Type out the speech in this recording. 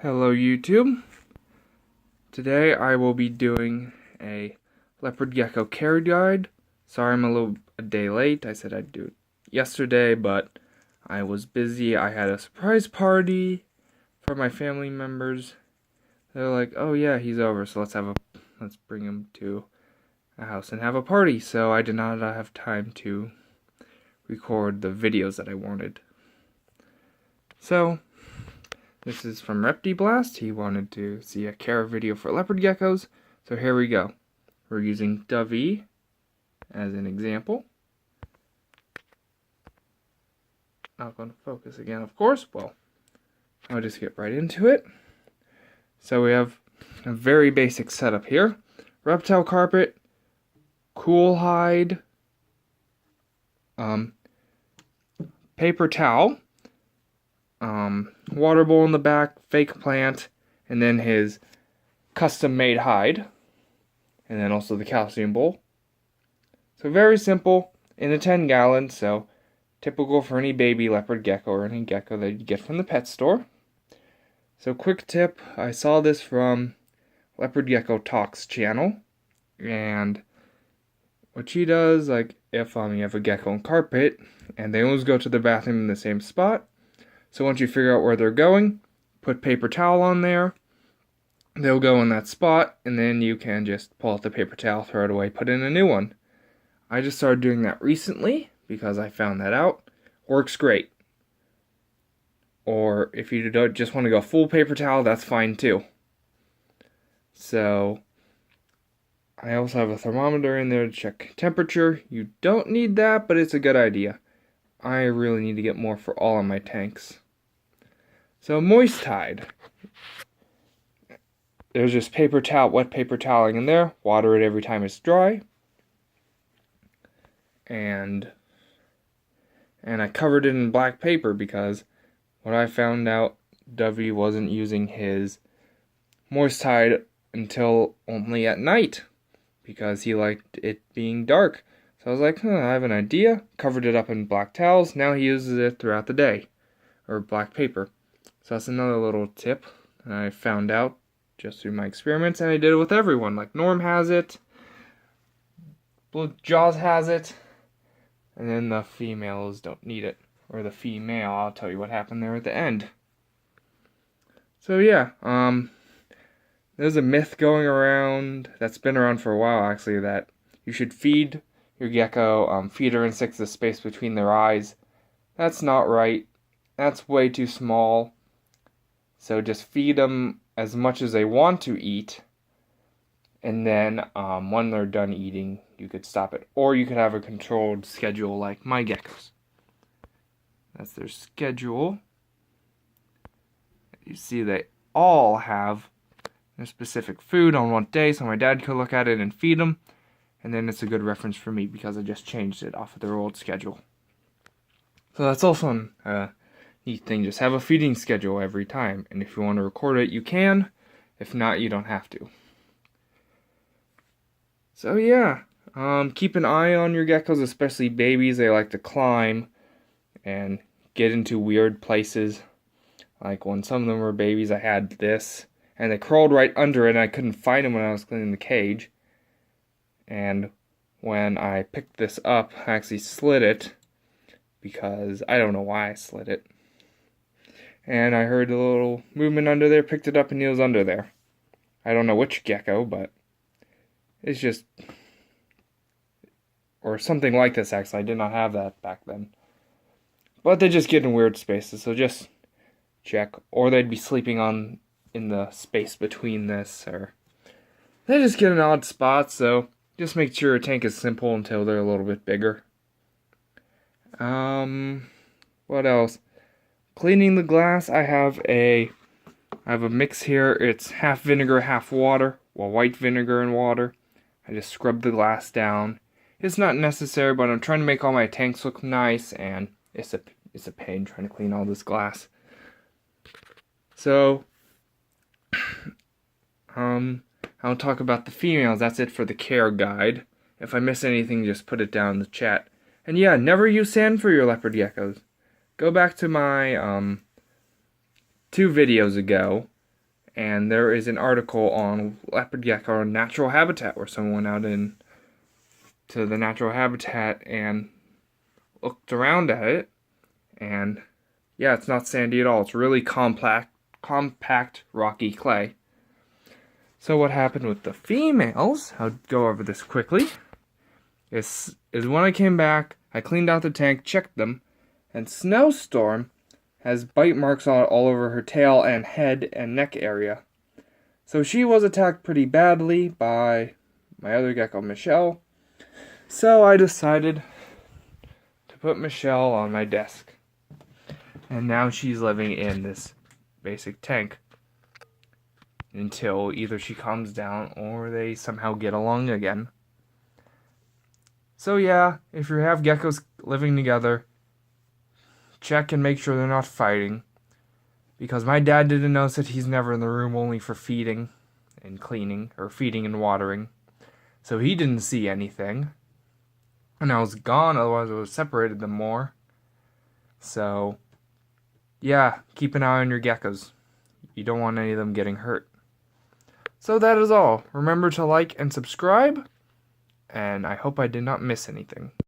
Hello YouTube. Today I will be doing a leopard gecko care guide. Sorry I'm a day late. I said I'd do it yesterday, but I was busy. I had a surprise party for my family members. They're like, "Oh yeah, he's over, so let's bring him to a house and have a party." So I did not have time to record the videos that I wanted. So this is from ReptiBlast. He wanted to see a care video for leopard geckos. So here we go. We're using Dovey as an example. Not going to focus again, of course. Well, I'll just get right into it. So we have a very basic setup here. Reptile carpet, cool hide, paper towel, water bowl in the back, fake plant, and then his custom-made hide, and then also the calcium bowl. So very simple, in a 10-gallon, so typical for any baby leopard gecko or any gecko that you get from the pet store. So quick tip, I saw this from Leopard Gecko Talks channel, and what she does, like if you have a gecko and carpet, and they always go to the bathroom in the same spot, so once you figure out where they're going, put paper towel on there, they'll go in that spot, and then you can just pull out the paper towel, throw it away, put in a new one. I just started doing that recently, because I found that out. Works great. Or if you don't just want to go full paper towel, that's fine too. So I also have a thermometer in there to check temperature. You don't need that, but it's a good idea. I really need to get more for all of my tanks. So moist hide. There's just paper towel, wet paper toweling in there. Water it every time it's dry. And I covered it in black paper because what I found out, Dovey wasn't using his moist hide until only at night because he liked it being dark. So I was like, I have an idea. Covered it up in black towels. Now he uses it throughout the day, or black paper. So that's another little tip that I found out just through my experiments, and I did it with everyone. Like Norm has it, Blue Jaws has it, and then the females don't need it. Or the female, I'll tell you what happened there at the end. So yeah, there's a myth going around, that's been around for a while actually, that you should feed your gecko, feeder insects the space between their eyes. That's not right. That's way too small. So just feed them as much as they want to eat, and then when they're done eating, you could stop it. Or you could have a controlled schedule like my geckos. That's their schedule. You see they all have their specific food on one day, so my dad could look at it and feed them. And then it's a good reference for me because I just changed it off of their old schedule. So that's also a neat thing. Just have a feeding schedule every time. And if you want to record it, you can. If not, you don't have to. So yeah, keep an eye on your geckos, especially babies. They like to climb and get into weird places. Like when some of them were babies, I had this, and they crawled right under it, and I couldn't find them when I was cleaning the cage. And when I picked this up, I actually slid it, because I don't know why I slid it. And I heard a little movement under there, picked it up, and he was under there. I don't know which gecko, but it's just, or something like this actually. I did not have that back then. But they just get in weird spaces, so just check. Or they'd be sleeping in the space between this, or they just get in odd spots, so just make sure your tank is simple until they're a little bit bigger. What else? Cleaning the glass, I have a mix here. It's half vinegar, half water. Well, white vinegar and water. I just scrub the glass down. It's not necessary, but I'm trying to make all my tanks look nice, and it's a pain trying to clean all this glass. So, I'll talk about the females. That's it for the care guide. If I miss anything, just put it down in the chat. And yeah, never use sand for your leopard geckos. Go back to my 2 videos ago And there is an article on leopard gecko natural habitat where someone went out to the natural habitat and looked around at it. And yeah, it's not sandy at all. It's really compact rocky clay. So what happened with the females, I'll go over this quickly, is when I came back, I cleaned out the tank, checked them, and Snowstorm has bite marks all over her tail and head and neck area. So she was attacked pretty badly by my other gecko, Michelle. So I decided to put Michelle on my desk. And now she's living in this basic tank until either she calms down or they somehow get along again. So yeah, if you have geckos living together, check and make sure they're not fighting. Because my dad didn't notice that he's never in the room only for feeding and cleaning, or feeding and watering. So he didn't see anything. And I was gone, otherwise I would have separated them more. So yeah, keep an eye on your geckos. You don't want any of them getting hurt. So that is all. Remember to like and subscribe, and I hope I did not miss anything.